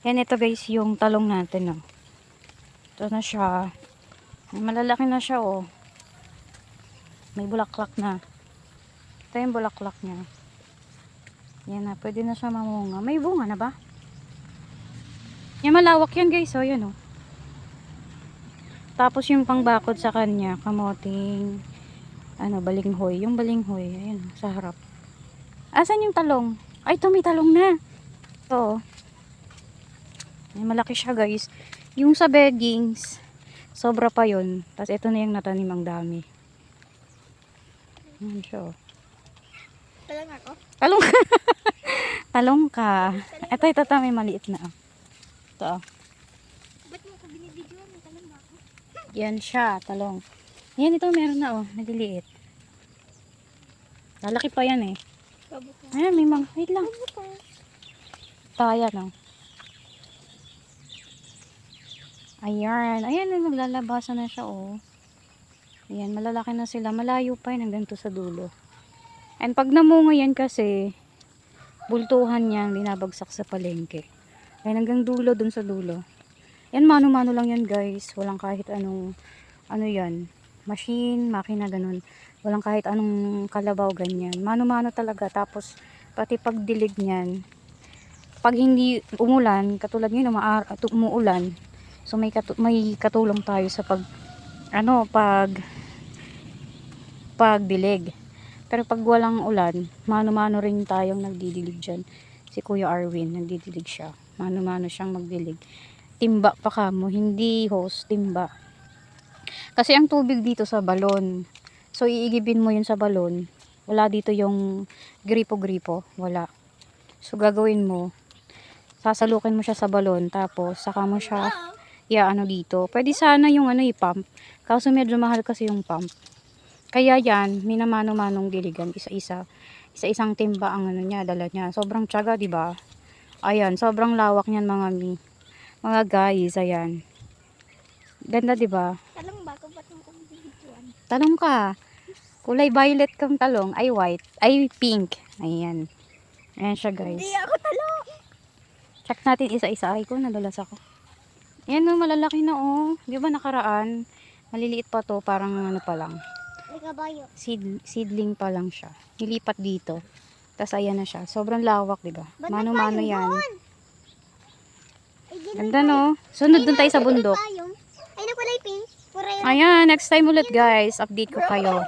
Yan, ito guys, yung talong natin, oh. Ito na siya. Malalaki na siya, oh. May bulaklak na. Ito yung bulaklak niya. Yan na, pwede na siya mamunga. May bunga na ba? Yan, malawak yan guys, oh, yan, oh. Tapos yung pangbakod sa kanya, kamoting, balinghoy. Yung balinghoy, ayan, sa harap. Asan yung talong? Ay, ito may talong na. Ito, ay, malaki siya guys. Yung sa beddings, sobra pa yun. Tapos ito na yung natanim ang dami. Ayan siya, oh. Talong ako? Talong ka. Talong ka. Ito, may maliit na. Ito. Ba't mo ko binibidyoan? Talong ba ako? Yan siya, talong. Yan, ito meron na, oh. Nagiliit. Lalaki pa yan, eh. Babo ko. Ayan, may mga, wait lang. Babo ko. Ayan, oh. Ayan. Ayan, naglalabasan na siya, oh. Ayan, malalaki na sila. Malayo pa yun hanggang to sa dulo. And pag namunga yan kasi, bultuhan yan, binabagsak sa palengke. Ayan, hanggang dulo, dun sa dulo. Yan, mano-mano lang yan, guys. Walang kahit anong, yan, machine, makina, ganun. Walang kahit anong kalabaw, ganyan. Mano-mano talaga. Tapos, pati pagdilig niyan, pag hindi umulan, katulad ngayon, umuulan, so may katulong tayo sa pagdilig. Pero pag walang ulan, mano-mano rin tayong nagdidilig dyan. Si Kuya Arwin, nagdidilig siya. Mano-mano siyang magdilig. Timba pa kamo, hindi hose, timba. Kasi ang tubig dito sa balon. So iigibin mo yun sa balon. Wala dito yung gripo-gripo, wala. So gagawin mo, sasalukin mo siya sa balon, tapos saka mo siya dito. Pwede sana yung i-pump. Kaso medyo mahal kasi yung pump. Kaya yan, minamano-manong diligan, isa-isang timba ang niya, dala niya. Sobrang tiyaga, 'di ba? Ayan, sobrang lawak niyan mga guys, ayan. Ganda, 'di ba? Talong ba ako? Ba't mo ko binibidyoan? Talong ka. Kulay violet kang talong, ay white, ay pink. Ayan. Ayan siya, guys. Hindi ako talong. Check natin isa-isa. Ay ko, nadulas ako. Ayan, no, malalaki na, oh. 'Di ba nakaraan? Maliliit pa to, parang pa lang. May kabayo. Seedling pa lang siya. Nilipat dito. Tapos ayan na siya. Sobrang lawak, 'di ba? Ba't Mano-mano may yan. payong doon? Ay, Ganda, no? Sunod dun tayo sa bundok. Ay, na pala yung pink. Pura yun. Ayan, next time ulit, guys. Update ko kayo.